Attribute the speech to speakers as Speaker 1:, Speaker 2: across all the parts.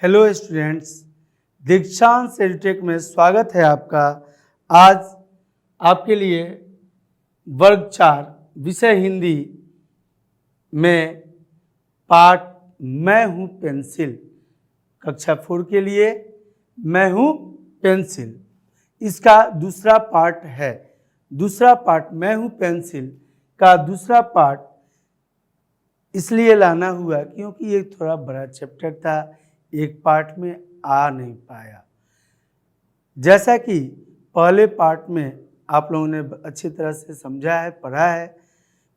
Speaker 1: Hello students, दीक्षांत edutech में स्वागत है आपका। आज आपके लिए वर्ग 4 विषय हिंदी में पाठ मैं हूँ पेंसिल, कक्षा 4 के लिए मैं हूँ पेंसिल, इसका दूसरा पार्ट है। दूसरा पार्ट मैं हूँ पेंसिल का दूसरा पार्ट इसलिए लाना हुआ क्योंकि ये थोड़ा बड़ा चैप्टर था, एक पार्ट में आ नहीं पाया। जैसा कि पहले पार्ट में आप लोगों ने अच्छी तरह से समझा है, पढ़ा है,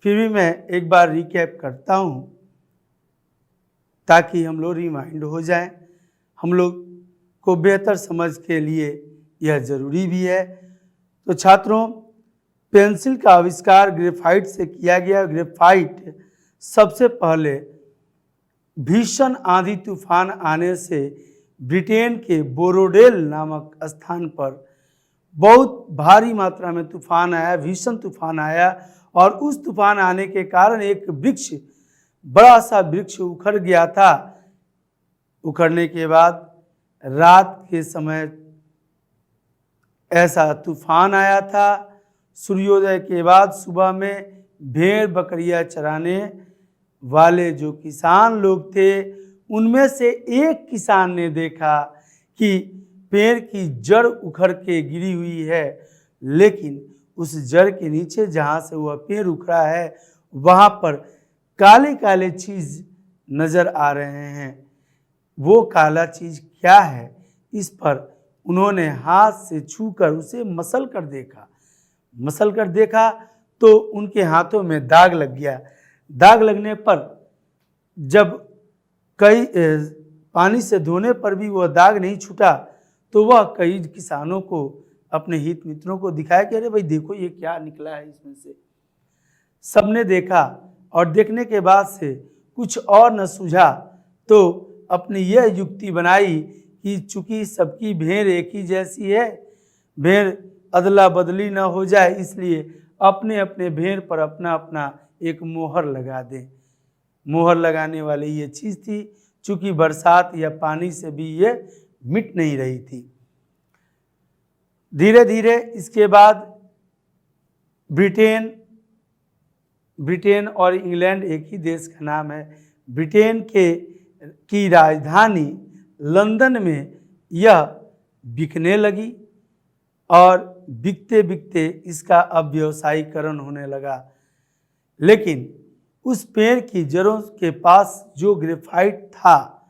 Speaker 1: फिर भी मैं एक बार रिकैप करता हूँ ताकि हम लोग रिमाइंड हो जाएं। हम लोग को बेहतर समझ के लिए यह जरूरी भी है। तो छात्रों, पेंसिल का आविष्कार ग्रेफाइट से किया गया। ग्रेफाइट सबसे पहले भीषण आंधी तूफान आने से ब्रिटेन के बोरोडेल नामक स्थान पर बहुत भारी मात्रा में तूफान आया, भीषण तूफान आया, और उस तूफान आने के कारण एक वृक्ष, बड़ा सा वृक्ष उखड़ गया था। उखड़ने के बाद रात के समय ऐसा तूफान आया था। सूर्योदय के बाद सुबह में भेड़ बकरियां चराने वाले जो किसान लोग थे, उनमें से एक किसान ने देखा कि पेड़ की जड़ उखड़ के गिरी हुई है, लेकिन उस जड़ के नीचे जहाँ से वह पेड़ उखड़ा है वहाँ पर काले काले चीज़ नज़र आ रहे हैं। वो काला चीज़ क्या है, इस पर उन्होंने हाथ से छूकर उसे मसल कर देखा तो उनके हाथों में दाग लग गया। दाग लगने पर जब कई पानी से धोने पर भी वह दाग नहीं छूटा तो वह कई किसानों को, अपने हित मित्रों को दिखाया कि अरे भाई देखो ये क्या निकला है इसमें से। सबने देखा और देखने के बाद से कुछ और न सूझा तो अपनी यह युक्ति बनाई कि चूंकि सबकी भेड़ एक ही जैसी है, भेड़ अदला बदली न हो जाए, इसलिए अपने अपने भेड़ पर अपना अपना एक मोहर लगा दें। मोहर लगाने वाली ये चीज़ थी, चूंकि बरसात या पानी से भी ये मिट नहीं रही थी। धीरे धीरे इसके बाद ब्रिटेन और इंग्लैंड एक ही देश का नाम है। ब्रिटेन की राजधानी लंदन में यह बिकने लगी और बिकते बिकते इसका अब व्यवसायीकरण होने लगा। लेकिन उस पेड़ की जड़ों के पास जो ग्रेफाइट था,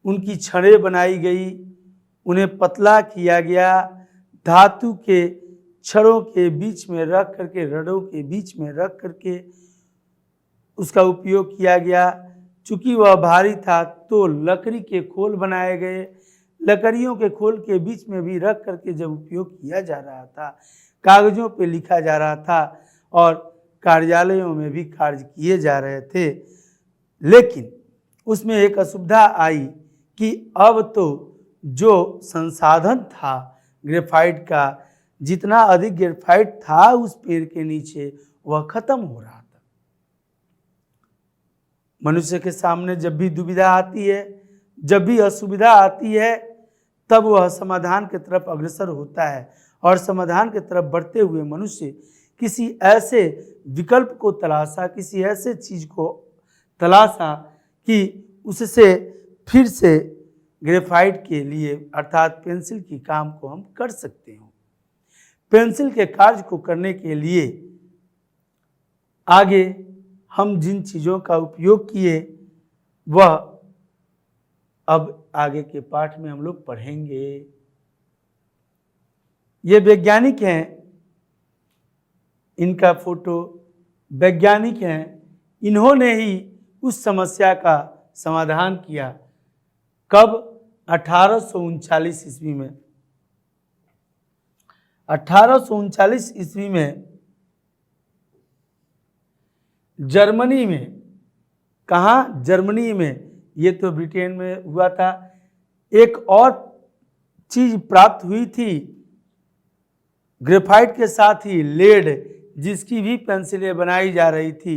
Speaker 1: उनकी छड़ें बनाई गई, उन्हें पतला किया गया, धातु के छड़ों के बीच में रख करके, रडों के बीच में रख करके उसका उपयोग किया गया। चूँकि वह भारी था तो लकड़ी के खोल बनाए गए। लकड़ियों के खोल के बीच में भी रख करके जब उपयोग किया जा रहा था, कागज़ों पे लिखा जा रहा था और कार्यालयों में भी कार्य किए जा रहे थे। लेकिन उसमें एक असुविधा आई कि अब तो जो संसाधन था ग्रेफाइट का, जितना अधिक ग्रेफाइट था उस पेड़ के नीचे, वह खत्म हो रहा था। मनुष्य के सामने जब भी दुविधा आती है, जब भी असुविधा आती है, तब वह समाधान की तरफ अग्रसर होता है और समाधान की तरफ बढ़ते हुए मनुष्य किसी ऐसे विकल्प को तलाशा, किसी ऐसे चीज़ को तलाशा कि उससे फिर से ग्रेफाइट के लिए अर्थात पेंसिल की काम को हम कर सकते हो। पेंसिल के कार्य को करने के लिए आगे हम जिन चीज़ों का उपयोग किए वह अब आगे के पाठ में हम लोग पढ़ेंगे। ये वैज्ञानिक हैं, इनका फोटो वैज्ञानिक हैं, इन्होंने ही उस समस्या का समाधान किया। कब? 1839 ईस्वी में। 1839 ईस्वी में जर्मनी में, कहाँ? जर्मनी में, ये तो ब्रिटेन में हुआ था। एक और चीज प्राप्त हुई थी ग्रेफाइट के साथ ही, लेड, जिसकी भी पेंसिलें बनाई जा रही थी।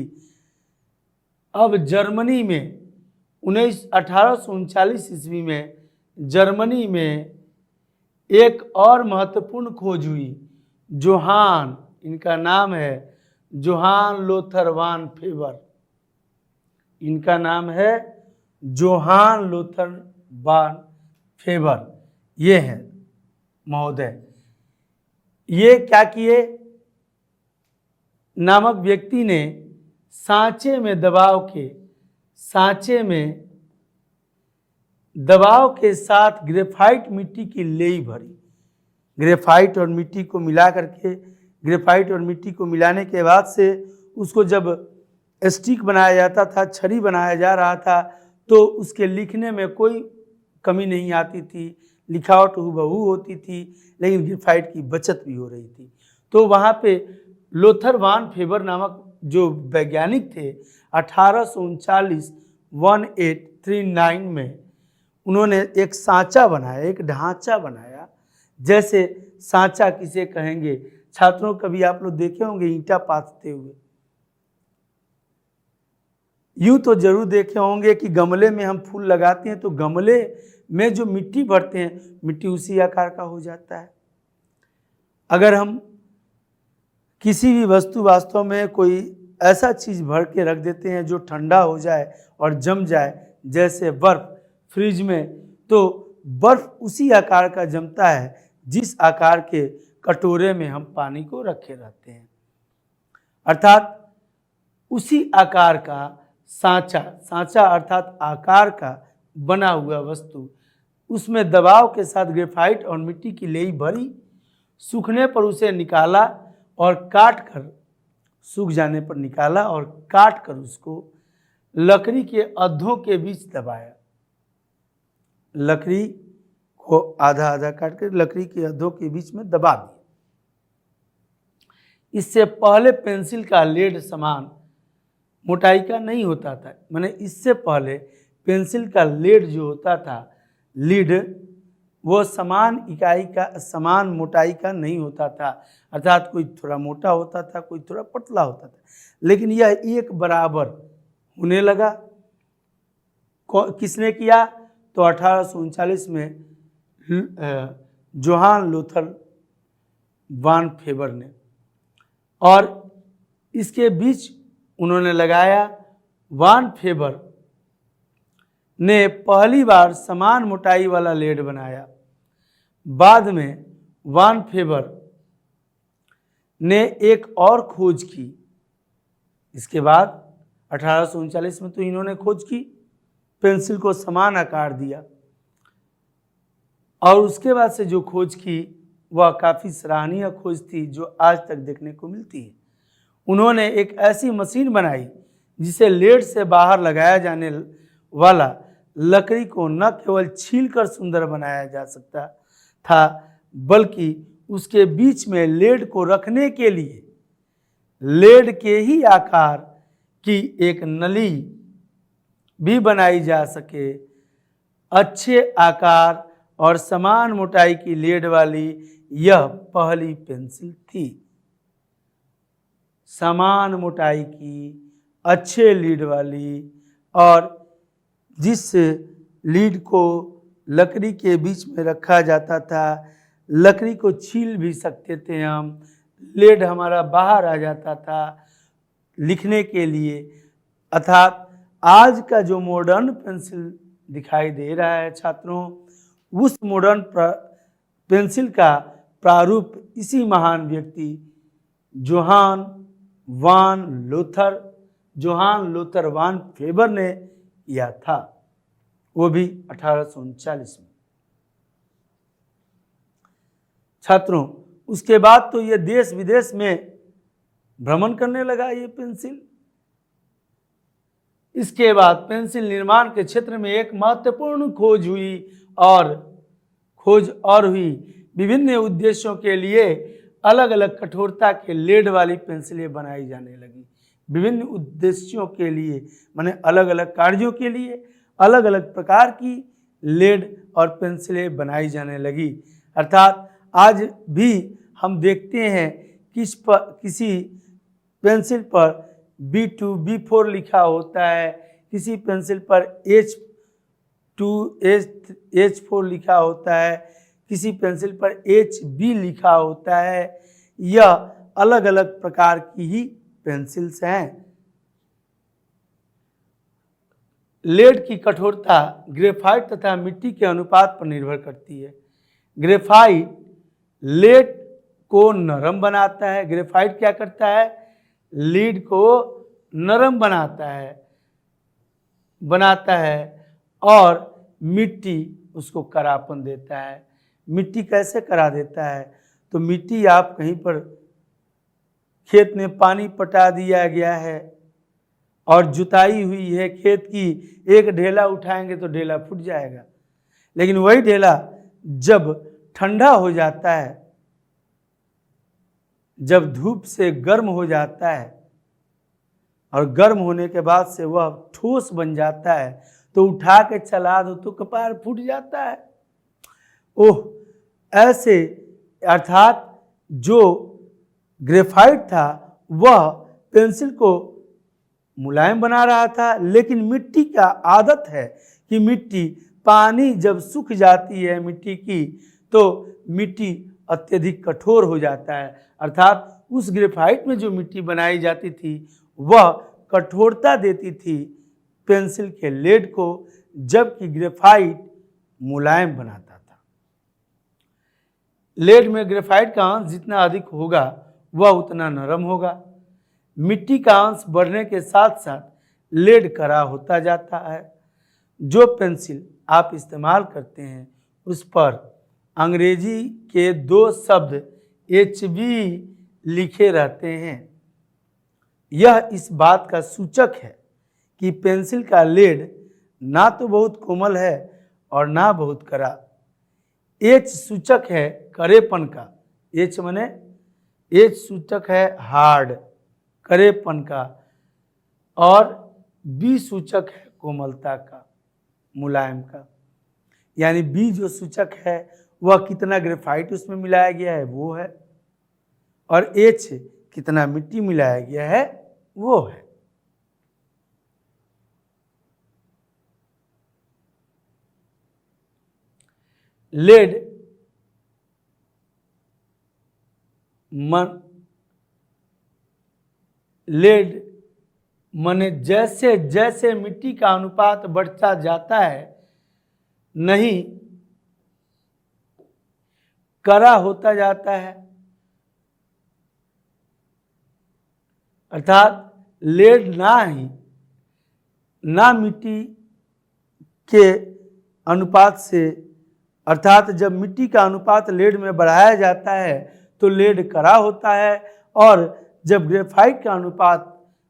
Speaker 1: अब जर्मनी में 1839 ईस्वी में जर्मनी में एक और महत्वपूर्ण खोज हुई। जोहान, इनका नाम है जोहान लोथर वान फेबर, इनका नाम है जोहान लोथर वान फेबर, ये है महोदय। ये क्या किए, नामक व्यक्ति ने सांचे में दबाव के साथ ग्रेफाइट मिट्टी की लेई भरी। ग्रेफाइट और मिट्टी को मिला करके, ग्रेफाइट और मिट्टी को मिलाने के बाद से उसको जब स्टिक बनाया जाता था, छड़ी बनाया जा रहा था, तो उसके लिखने में कोई कमी नहीं आती थी, लिखावट हूबहू होती थी, लेकिन ग्रेफाइट की बचत भी हो रही थी। तो वहाँ पे लोथर वान फेबर नामक जो वैज्ञानिक थे 1839 में उन्होंने एक सांचा बनाया, एक ढांचा बनाया। जैसे सांचा किसे कहेंगे छात्रों, कभी आप लोग देखे होंगे ईंटा पाथते हुए, यूं तो जरूर देखे होंगे कि गमले में हम फूल लगाते हैं तो गमले में जो मिट्टी भरते हैं, मिट्टी उसी आकार का हो जाता है। अगर हम किसी भी वस्तु वास्तव में कोई ऐसा चीज़ भर के रख देते हैं जो ठंडा हो जाए और जम जाए, जैसे बर्फ़ फ्रिज में, तो बर्फ़ उसी आकार का जमता है जिस आकार के कटोरे में हम पानी को रखे रहते हैं। अर्थात उसी आकार का सांचा अर्थात आकार का बना हुआ वस्तु, उसमें दबाव के साथ ग्रेफाइट और मिट्टी की लेई भरी, सूखने पर उसे निकाला और काट कर, सूख जाने पर निकाला और काट कर उसको लकड़ी के अधों के बीच दबाया। लकड़ी को आधा आधा काट कर लकड़ी के अधों के बीच में दबा दिया। इससे पहले पेंसिल का लेड समान मोटाई का नहीं होता था, माने इससे पहले पेंसिल का लेड जो होता था, लीड, वो समान इकाई का, समान मोटाई का नहीं होता था। अर्थात कोई थोड़ा मोटा होता था, कोई थोड़ा पतला होता था, लेकिन यह एक बराबर होने लगा। किसने किया? तो 1839 में जोहान लोथर वान फेबर ने, और इसके बीच उन्होंने लगाया। वान फेबर ने पहली बार समान मोटाई वाला लेड बनाया। बाद में वान फेबर ने एक और खोज की। इसके बाद 1839 में तो इन्होंने खोज की, पेंसिल को समान आकार दिया, और उसके बाद से जो खोज की वह काफ़ी सराहनीय खोज थी जो आज तक देखने को मिलती है। उन्होंने एक ऐसी मशीन बनाई जिसे लेड से बाहर लगाया जाने वाला लकड़ी को न केवल छीलकर सुंदर बनाया जा सकता था, बल्कि उसके बीच में लेड को रखने के लिए लेड के ही आकार की एक नली भी बनाई जा सके। अच्छे आकार और समान मोटाई की लेड वाली यह पहली पेंसिल थी। समान मोटाई की, अच्छे लीड वाली, और जिस लीड को लकड़ी के बीच में रखा जाता था, लकड़ी को छील भी सकते थे हम, लेड हमारा बाहर आ जाता था लिखने के लिए। अर्थात आज का जो मॉडर्न पेंसिल दिखाई दे रहा है छात्रों, उस मॉडर्न पेंसिल का प्रारूप इसी महान व्यक्ति जोहान लोथर वान फेबर ने किया था, वो भी 1839 में। छात्रों, उसके बाद तो ये देश विदेश में भ्रमण करने लगा ये पेंसिल। इसके बाद पेंसिल निर्माण के क्षेत्र में एक महत्वपूर्ण खोज हुई। विभिन्न उद्देश्यों के लिए अलग अलग कठोरता के लेड वाली पेंसिलें बनाई जाने लगी। विभिन्न उद्देश्यों के लिए, माने अलग अलग कार्यों के लिए अलग अलग प्रकार की लेड और पेंसिलें बनाई जाने लगी। अर्थात आज भी हम देखते हैं किसी पेंसिल पर B2 B4 लिखा होता है, किसी पेंसिल पर H2 H4 लिखा होता है, किसी पेंसिल पर HB लिखा होता है। यह अलग अलग प्रकार की ही पेंसिल्स हैं। लेड की कठोरता ग्रेफाइट तथा मिट्टी के अनुपात पर निर्भर करती है। ग्रेफाइट लेड को नरम बनाता है। ग्रेफाइट क्या करता है? लीड को नरम बनाता है और मिट्टी उसको करापन देता है। मिट्टी कैसे करा देता है? तो मिट्टी आप कहीं पर खेत में पानी पटा दिया गया है और जुताई हुई है खेत की, एक ढेला उठाएंगे तो ढेला फूट जाएगा। लेकिन वही ढेला जब ठंडा हो जाता है, जब धूप से गर्म हो जाता है और गर्म होने के बाद से वह ठोस बन जाता है, तो उठा के चला दो तो कपार फूट जाता है। ओह, ऐसे अर्थात जो ग्रेफाइट था वह पेंसिल को मुलायम बना रहा था, लेकिन मिट्टी का आदत है कि मिट्टी पानी जब सूख जाती है मिट्टी की, तो मिट्टी अत्यधिक कठोर हो जाता है। अर्थात उस ग्रेफाइट में जो मिट्टी बनाई जाती थी वह कठोरता देती थी पेंसिल के लेड को, जबकि ग्रेफाइट मुलायम बनाता था। लेड में ग्रेफाइट का अंश जितना अधिक होगा वह उतना नरम होगा। मिट्टी का अंश बढ़ने के साथ साथ लेड कड़ा होता जाता है। जो पेंसिल आप इस्तेमाल करते हैं उस पर अंग्रेजी के 2 शब्द HB लिखे रहते हैं। यह इस बात का सूचक है कि पेंसिल का लेड ना तो बहुत कोमल है और ना बहुत कड़ा। H सूचक है कड़ेपन का, H माने H सूचक है हार्ड, कड़ेपन का, और B सूचक है कोमलता का, मुलायम का। यानी B जो सूचक है वह कितना ग्रेफाइट उसमें मिलाया गया है वो है, और H कितना मिट्टी मिलाया गया है वो है। लेड माने जैसे जैसे मिट्टी का अनुपात बढ़ता जाता है नहीं कड़ा होता जाता है। अर्थात लेड ना मिट्टी के अनुपात से, अर्थात जब मिट्टी का अनुपात लेड में बढ़ाया जाता है तो लेड कड़ा होता है, और जब ग्रेफाइट का अनुपात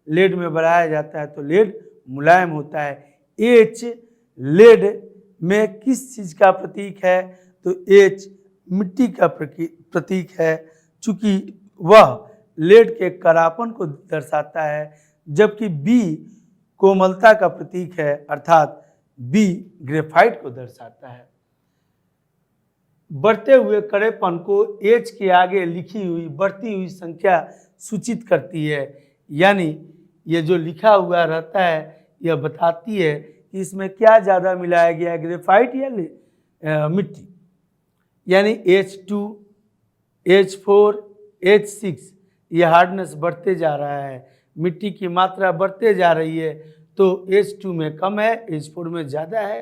Speaker 1: लेड में बढ़ाया जाता है तो लेड मुलायम होता है। H लेड में किस चीज़ का प्रतीक है? तो H मिट्टी का प्रतीक है, चूँकि वह लेड के कड़ापन को दर्शाता है, जबकि B कोमलता का प्रतीक है, अर्थात B ग्रेफाइट को दर्शाता है। बढ़ते हुए कड़ेपन को H के आगे लिखी हुई बढ़ती हुई संख्या सूचित करती है। यानी ये जो लिखा हुआ रहता है यह बताती है कि इसमें क्या ज़्यादा मिलाया गया है, ग्रेफाइट या मिट्टी। यानी H2, H4, H6 ये हार्डनेस बढ़ते जा रहा है, मिट्टी की मात्रा बढ़ते जा रही है, तो H2 में कम है, H4 में ज़्यादा है,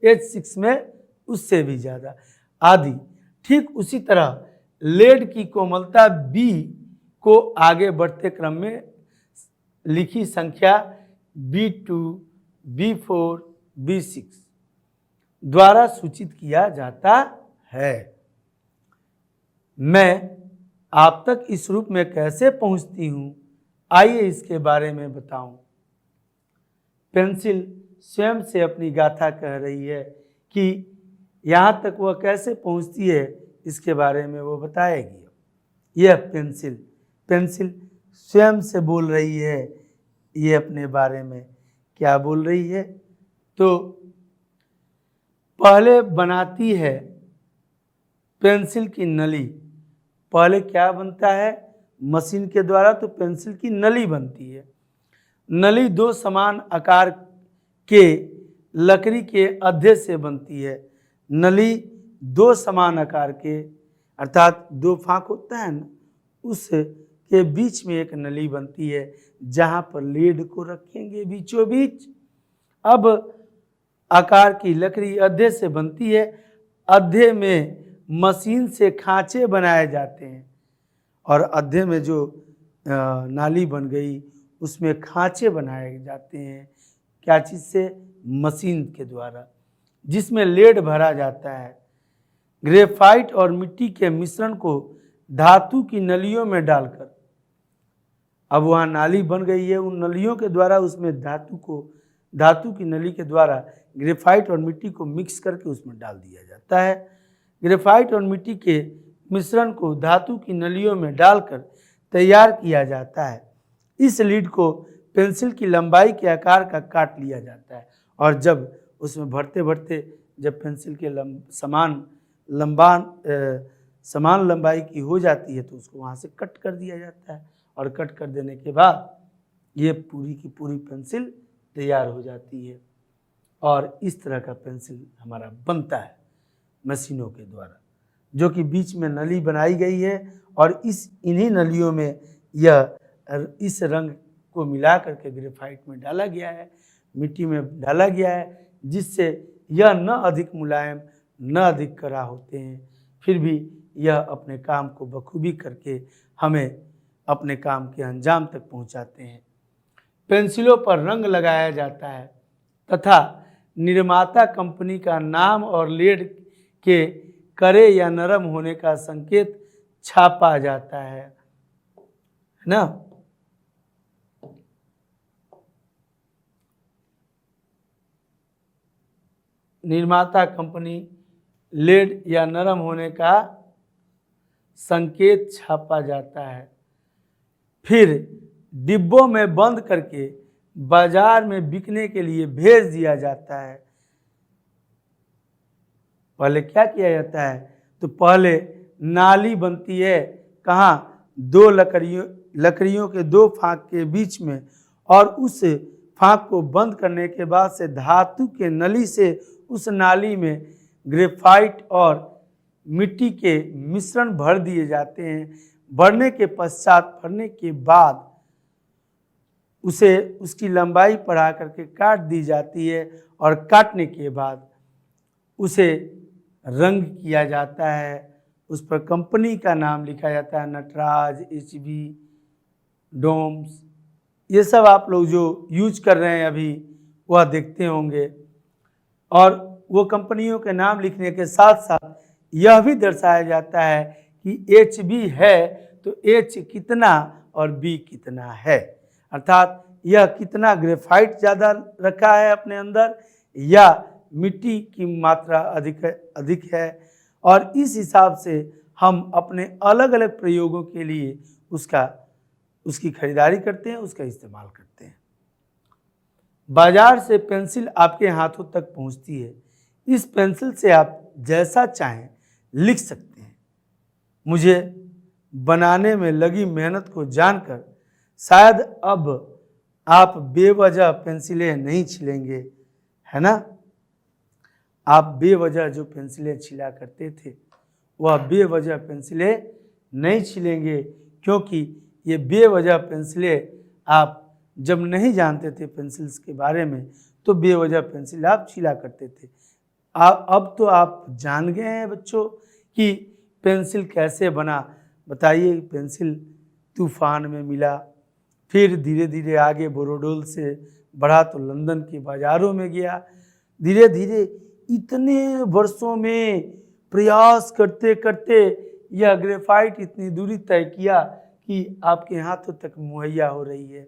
Speaker 1: H6 में उससे भी ज़्यादा आदि। ठीक उसी तरह लेड की कोमलता B को आगे बढ़ते क्रम में लिखी संख्या B2, B4, B6 द्वारा सूचित किया जाता है। मैं आप तक इस रूप में कैसे पहुंचती हूँ, आइए इसके बारे में बताऊं। पेंसिल स्वयं से अपनी गाथा कह रही है कि यहाँ तक वह कैसे पहुँचती है इसके बारे में वो बताएगी। यह पेंसिल स्वयं से बोल रही है ये अपने बारे में। क्या बोल रही है? तो पहले बनाती है पेंसिल की नली। पहले क्या बनता है? मशीन के द्वारा तो पेंसिल की नली बनती है। नली 2 समान आकार के लकड़ी के अद्धे से बनती है। नली दो समान आकार के, अर्थात दो फांक होता है ना, उसके बीच में एक नली बनती है जहाँ पर लीड को रखेंगे बीचों बीच। अब आकार की लकड़ी अद्धे से बनती है। अद्धे में मशीन से खांचे बनाए जाते हैं और अद्धे में जो नाली बन गई उसमें खांचे बनाए जाते हैं। क्या चीज़ से? मशीन के द्वारा, जिसमें लेड भरा जाता है। ग्रेफाइट और मिट्टी के मिश्रण को धातु की नलियों में डालकर, अब वहाँ नाली बन गई है, उन नलियों के द्वारा उसमें धातु की नली के द्वारा ग्रेफाइट और मिट्टी को मिक्स करके उसमें डाल दिया जाता है। ग्रेफाइट और मिट्टी के मिश्रण को धातु की नलियों में डालकर तैयार किया जाता है। इस लीड को पेंसिल की लंबाई के आकार का काट लिया जाता है और जब उसमें भरते भरते जब पेंसिल के समान लंबाई की हो जाती है तो उसको वहाँ से कट कर दिया जाता है और कट कर देने के बाद ये पूरी की पूरी पेंसिल तैयार हो जाती है। और इस तरह का पेंसिल हमारा बनता है मशीनों के द्वारा, जो कि बीच में नली बनाई गई है और इन्हीं नलियों में इस रंग को मिला करके ग्रेफाइट में डाला गया है, मिट्टी में डाला गया है, जिससे यह न अधिक मुलायम न अधिक कड़ा होते हैं, फिर भी यह अपने काम को बखूबी करके हमें अपने काम के अंजाम तक पहुंचाते हैं। पेंसिलों पर रंग लगाया जाता है तथा निर्माता कंपनी का नाम और लीड के कड़े या नरम होने का संकेत छापा जाता है ना। निर्माता कंपनी लीड या नरम होने का संकेत छापा जाता है, फिर डिब्बों में बंद करके बाजार में बिकने के लिए भेज दिया जाता है। पहले क्या किया जाता है? तो पहले नाली बनती है, कहाँ? दो लकड़ियों के दो फांक के बीच में, और उस फांक को बंद करने के बाद से धातु के नली से उस नाली में ग्रेफाइट और मिट्टी के मिश्रण भर दिए जाते हैं। भरने के बाद उसकी लंबाई बढ़ा करके काट दी जाती है और काटने के बाद उसे रंग किया जाता है। उस पर कंपनी का नाम लिखा जाता है, नटराज, HB, डोम्स, ये सब आप लोग जो यूज कर रहे हैं अभी वह देखते होंगे। और वो कंपनियों के नाम लिखने के साथ साथ यह भी दर्शाया जाता है कि HB है तो H कितना और B कितना है, अर्थात यह कितना ग्रेफाइट ज़्यादा रखा है अपने अंदर या मिट्टी की मात्रा अधिक है। और इस हिसाब से हम अपने अलग अलग प्रयोगों के लिए उसकी खरीदारी करते हैं, उसका इस्तेमाल करते हैं। बाजार से पेंसिल आपके हाथों तक पहुंचती है। इस पेंसिल से आप जैसा चाहें लिख सकते हैं। मुझे बनाने में लगी मेहनत को जानकर शायद अब आप बेवजह पेंसिलें नहीं छिलेंगे, है ना। आप बेवजह जो पेंसिलें छिला करते थे वह बेवजह पेंसिलें नहीं छिलेंगे, क्योंकि ये बेवजह पेंसिलें आप जब नहीं जानते थे पेंसिल्स के बारे में तो बेवजह पेंसिल आप छिला करते थे। अब तो आप जान गए हैं बच्चों कि पेंसिल कैसे बना। बताइए, पेंसिल तूफान में मिला, फिर धीरे धीरे आगे बोरोडोल से बढ़ा तो लंदन के बाज़ारों में गया। धीरे धीरे इतने वर्षों में प्रयास करते करते यह ग्रेफाइट इतनी दूरी तय किया कि आपके हाथों तक मुहैया हो रही है।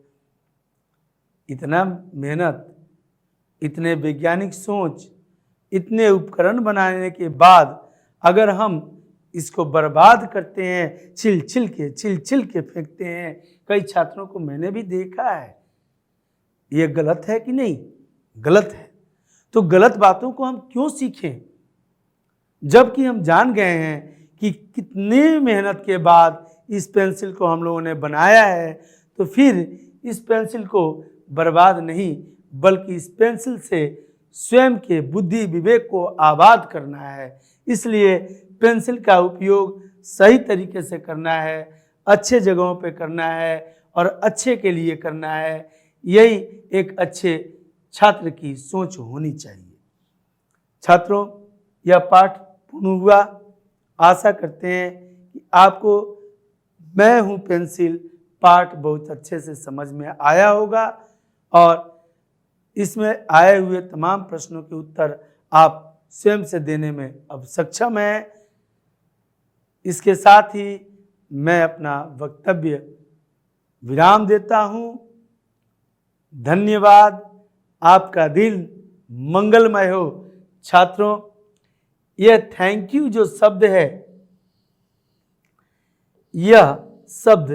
Speaker 1: इतना मेहनत, इतने वैज्ञानिक सोच, इतने उपकरण बनाने के बाद अगर हम इसको बर्बाद करते हैं, छिल छिल के फेंकते हैं, कई छात्रों को मैंने भी देखा है, ये गलत है कि नहीं? गलत है। तो गलत बातों को हम क्यों सीखें, जबकि हम जान गए हैं कि कितने मेहनत के बाद इस पेंसिल को हम लोगों ने बनाया है। तो फिर इस पेंसिल को बर्बाद नहीं, बल्कि इस पेंसिल से स्वयं के बुद्धि विवेक को आबाद करना है। इसलिए पेंसिल का उपयोग सही तरीके से करना है, अच्छे जगहों पे करना है और अच्छे के लिए करना है। यही एक अच्छे छात्र की सोच होनी चाहिए। छात्रों, यह पाठ पूर्ण हुआ। आशा करते हैं कि आपको मैं हूँ पेंसिल पाठ बहुत अच्छे से समझ में आया होगा और इसमें आए हुए तमाम प्रश्नों के उत्तर आप स्वयं से देने में अब सक्षम हैं। इसके साथ ही मैं अपना वक्तव्य विराम देता हूँ। धन्यवाद। आपका दिन मंगलमय हो। छात्रों, यह थैंक यू जो शब्द है, यह शब्द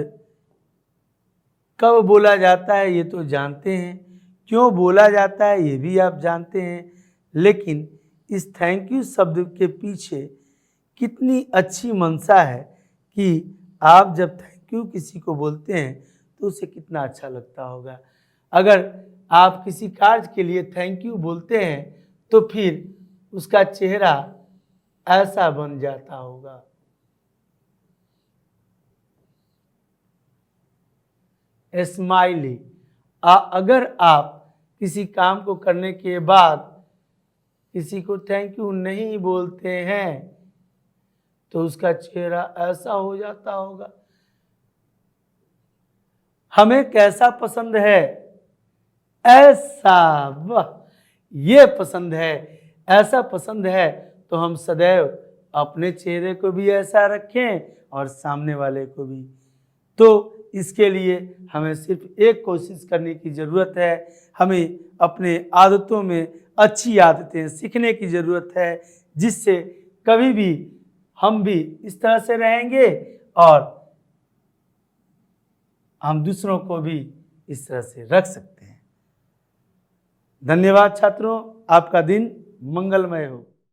Speaker 1: कब बोला जाता है ये तो जानते हैं, क्यों बोला जाता है ये भी आप जानते हैं, लेकिन इस थैंक यू शब्द के पीछे कितनी अच्छी मंशा है कि आप जब थैंक यू किसी को बोलते हैं तो उसे कितना अच्छा लगता होगा। अगर आप किसी कार्य के लिए थैंक यू बोलते हैं तो फिर उसका चेहरा ऐसा बन जाता होगा। स्माइली। अगर आप किसी काम को करने के बाद किसी को थैंक यू नहीं बोलते हैं तो उसका चेहरा ऐसा हो जाता होगा। हमें कैसा पसंद है? ऐसा। वाह, ये पसंद है, ऐसा पसंद है तो हम सदैव अपने चेहरे को भी ऐसा रखें और सामने वाले को भी। तो इसके लिए हमें सिर्फ एक कोशिश करने की ज़रूरत है। हमें अपने आदतों में अच्छी आदतें सीखने की ज़रूरत है, जिससे कभी भी हम भी इस तरह से रहेंगे और हम दूसरों को भी इस तरह से रख सकते हैं। धन्यवाद छात्रों, आपका दिन मंगलमय हो।